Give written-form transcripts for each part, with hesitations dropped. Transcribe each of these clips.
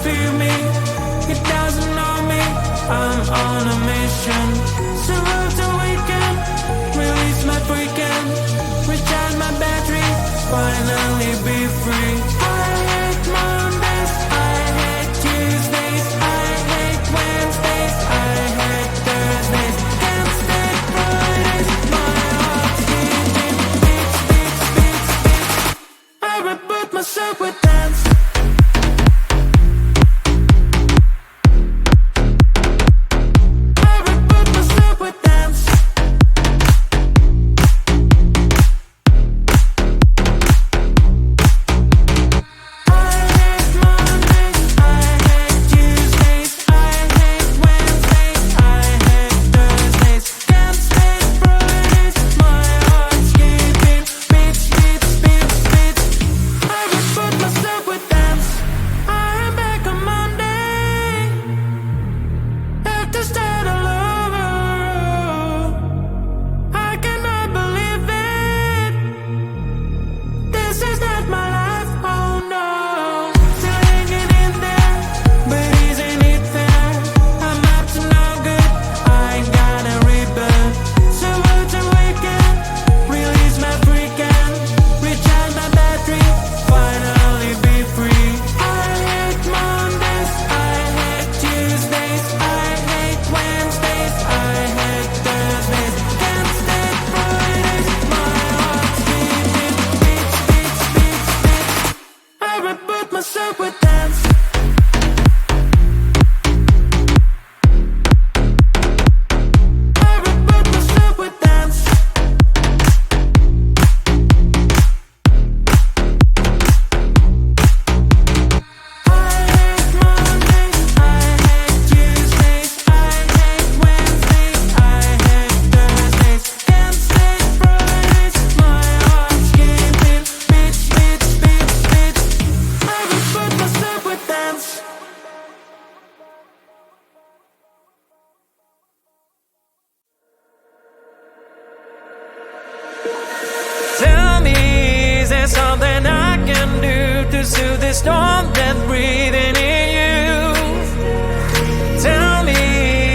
feel me, it doesn't know me. I'm on a mission, survive the weekend, release my freaking, recharge my battery, finally be free. I hate Mondays, I hate Tuesdays, I hate Wednesdays, I hate Thursdays, can't stand Fridays, my heart's beating, beats, beats, beats, beats. I reboot myself with dance. Tell me, is there something I can do to soothe the storm that's breathing in you? Tell me,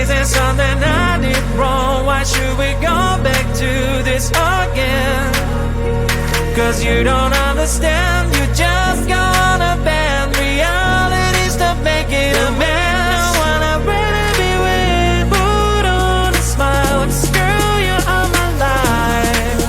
is there something I did wrong? Why should we go back to this again? Cause you don't understand, you just gonna bend realities to make it a mess. I wanna really be with, put on a smile, screw you on my life.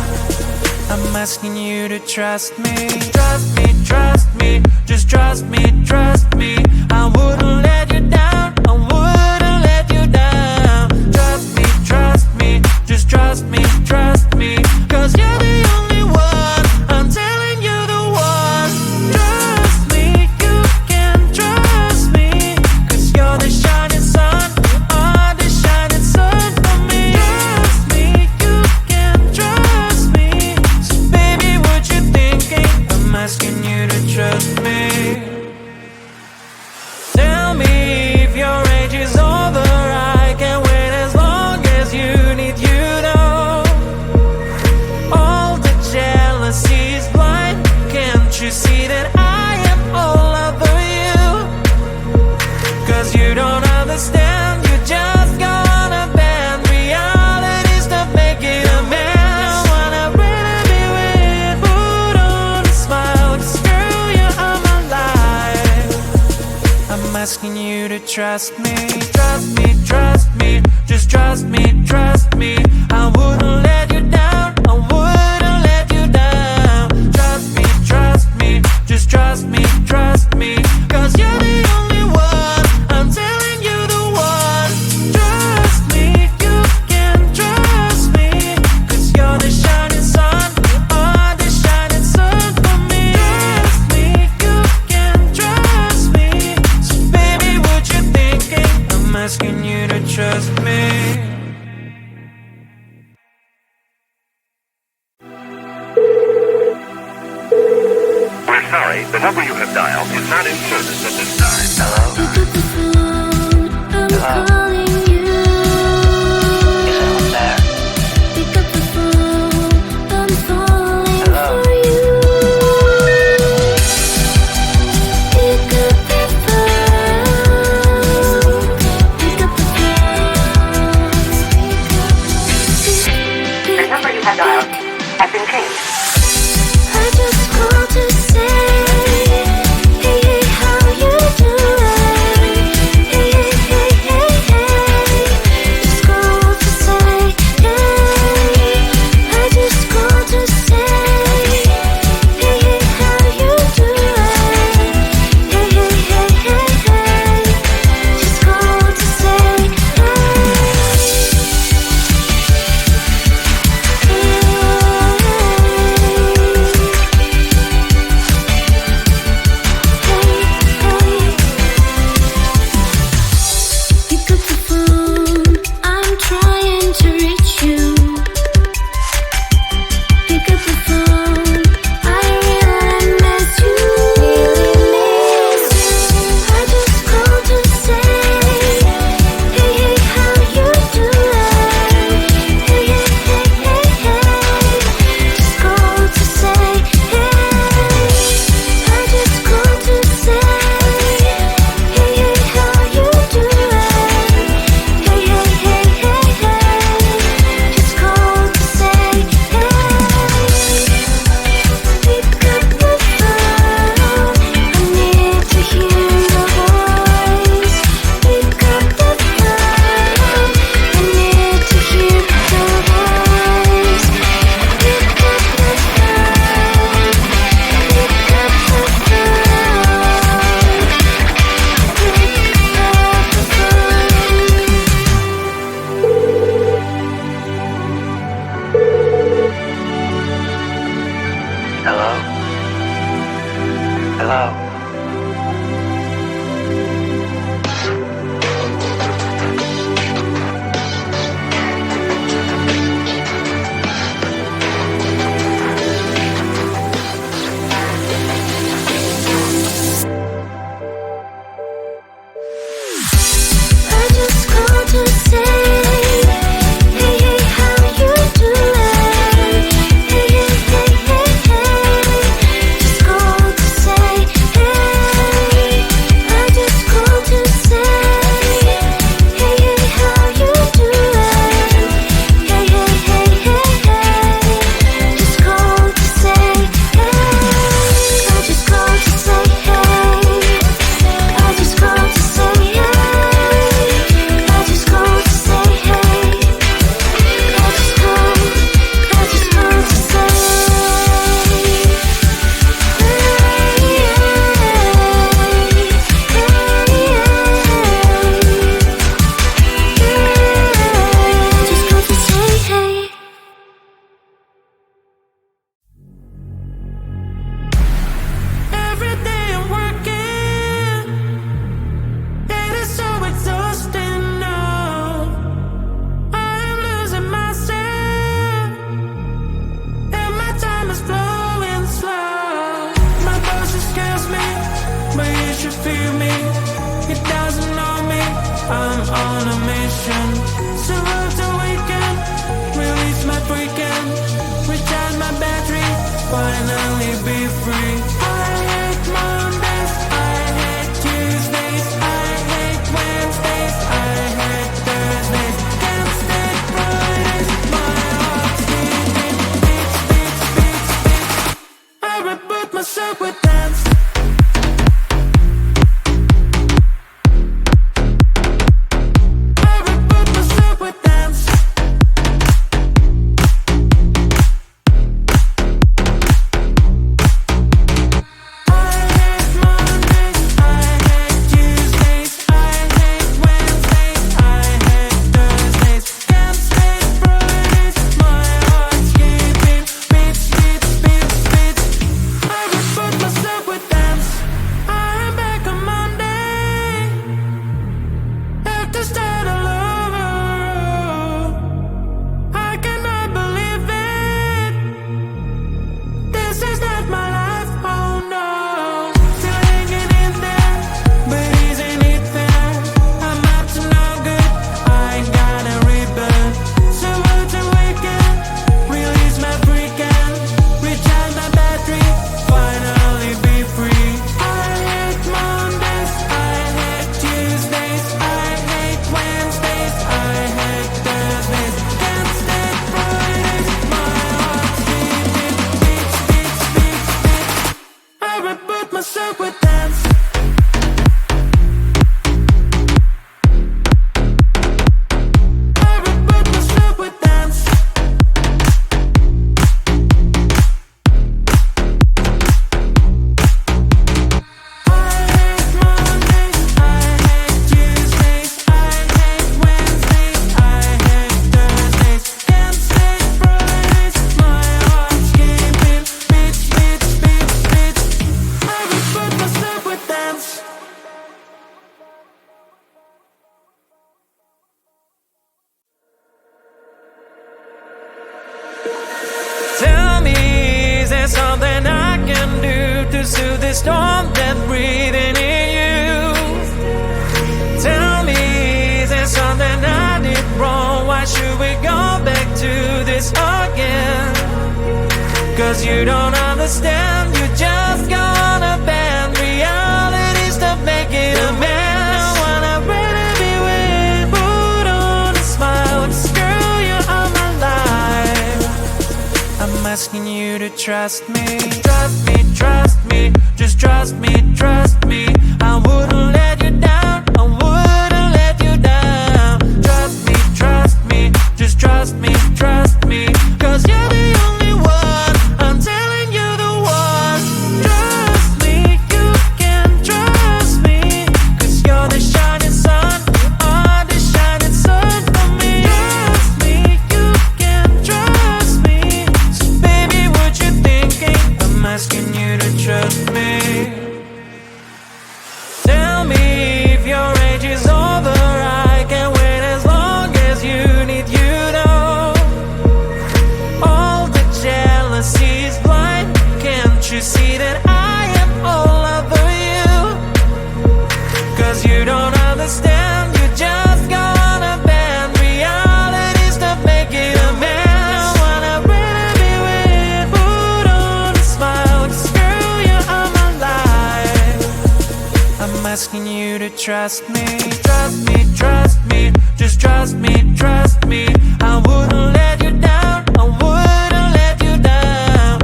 I'm asking you to trust me, trust me, trust me, just trust me, trust me. I wouldn't let you down, I wouldn't let you down. Trust me, just trust me, cause you're the only one, I'm telling you the one. Trust me, you can trust me, cause you're the shining sun, you are the shining sun for me. Trust me, you can trust me, so baby what you thinking, I'm asking you to trust me. Tell me if your age is over, I can wait as long as you need, you know. All the jealousy is blind, can't you see that I am all over you? Cause you don't understand, you just gonna bend realities to make it a mess. I wanna really be with, put on a smile, screw you on my life. I'm asking you to trust me, just trust me, I wouldn't let you down, I wouldn't let you down. Trust me, just trust me, cause you're the only one, I'm telling you the one. Trust me, you can trust me, cause you're the shining sun, you are the shining sun for me. Trust me, you can trust me, so baby what you thinking, I'm asking you to trust me. We're sorry, the number you have dialed is not in service at this time. Hello? Pick up the phone, I'm calling you. Is anyone there? Pick up the phone, I'm falling for you. Pick up the phone, Hello? Hello? I just called to say, hey, hey, how you doing? Hey, hey, hey, hey, hey. Just called to say, hey. I just called to say, hey, hey, how you doing? Hey, hey, hey, hey, hey. Just called to say, hey. I just called to say, hey. I just called to say, hey. I just called to say, hey. I just called to say, just called to say, hey. Every day I'm working, it is so exhausting now. I'm losing myself, and my time is flowing slow. My boss just scares me, but you should feel me. He doesn't know me, I'm on a mission. So up the weekend, release my freaking, recharge my battery, finally be free. I hate Mondays, I hate Tuesdays, I hate Wednesdays, I hate Thursdays. Can't stand Fridays, my heart's beating, beats, beats, beats, beats. I reboot myself with dance. I reboot myself with dance. I hate Mondays, I hate Tuesdays, I hate Wednesdays, I hate Thursdays. Can't stand Fridays, my heart's skipping, beats, beats, beats, beats. I reboot myself with dance. I'm back on Monday, have to start all over. I cannot believe it. This is not my life, oh no. Still hanging in there, but isn't it fair? I'm up to no good, I gotta reboot. So what's a weekend? Release my freaking, recharge my battery, finally be free. I hate Mondays, I hate Tuesdays, I hate Wednesdays, I hate Thursdays. Can't stand Fridays, my heart's beating, beats, beats, beats, beats. I reboot myself with dance. I reboot myself with dance. I hate Mondays, I hate Tuesdays, I hate Wednesdays, I hate Thursdays. Can't stand Fridays, my heart's skipping, beats, beats, beats, beats. I reboot myself with dance. Tell me, is there something I can do to soothe the storm that's breathing in you? Tell me, is there something I did wrong? Why should we go back to this again? Cause you don't understand, you just gonna bend reality, stop making a mess. I wanna really be with, put on a smile, screw you all my life. I'm asking you to trust me, trust me, trust me, just trust me, trust me. I wouldn't let you down, I wouldn't let you down. Trust me, just trust me, trust me. Cause you're the only one, I'm telling you the one. Trust me, you can trust me. Cause you're the shining sun, you are the shining sun for me. Trust me, you can trust me. So baby, what you thinking? I'm you see that I am all over you? 'Cause you don't understand, you just gonna bend realities to make it a man. I wanna really be with, put on a smile, 'cause girl, you are my life. I'm asking you to trust me, trust me, trust me, just trust me, trust me. I wouldn't let you down, I wouldn't let you down.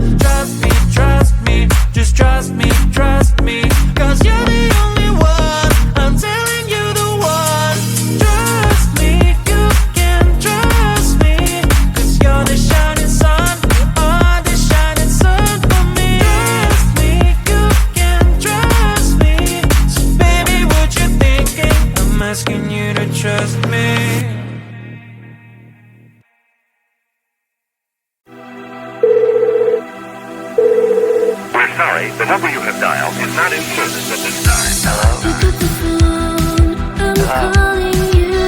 Trust me, just trust me, trust me. 'Cause you're the only one, I'm telling you the one. Trust me, you can trust me. 'Cause you're the shining sun, you are the shining sun for me. Trust me, you can trust me. So baby, what you thinking? I'm asking you to trust me. We're sorry, the number you have dialed is not in service at this time. Hello? Pick up the phone, I'm calling you.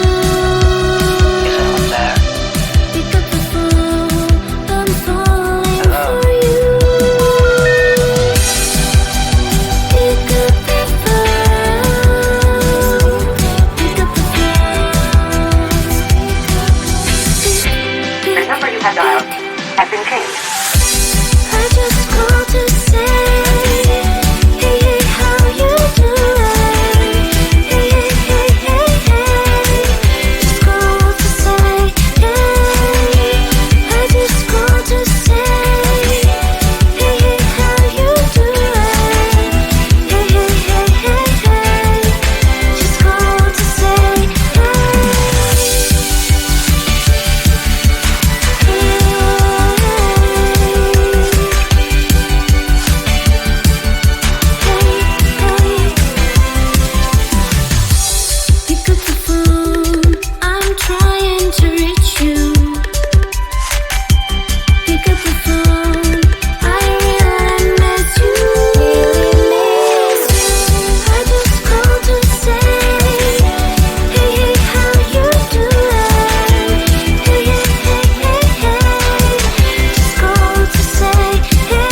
Is someone there? Pick up the phone, I'm falling for you. Pick up the phone, pick up the phone. The number you have dialed has been changed. I just called to say, hey, hey, how you doing? Hey, hey, hey, hey, hey. Just called to say, hey. I just called to say, hey, hey, how you doing? Hey, hey, hey, hey, hey. Just called to say, pick up the phone, I'm trying to reach you. Pick up the phone, I really miss you. I just called to say, hey, hey, how you doing? Hey, hey, hey, hey, hey. Just called to say, hey.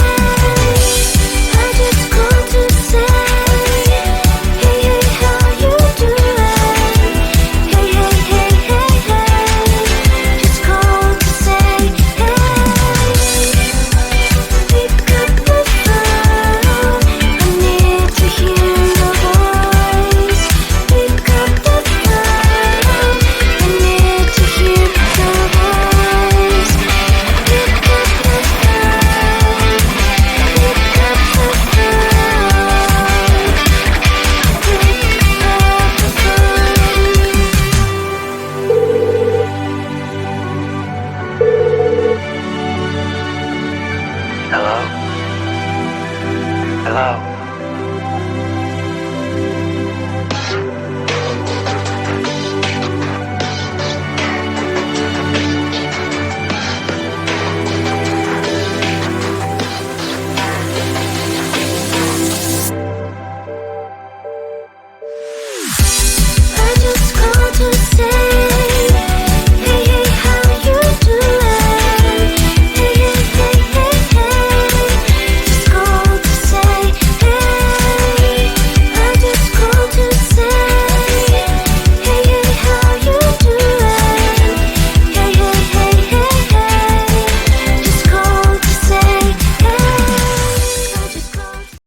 I just called to say, hey, hey, how you doing? Hey, hey, hey, hey, hey. Just called to say, hey. Pick up the phone, I need to hear your voice. Pick up the phone, I need to hear your voice. Pick up the phone, pick up the phone. Hello? Hello?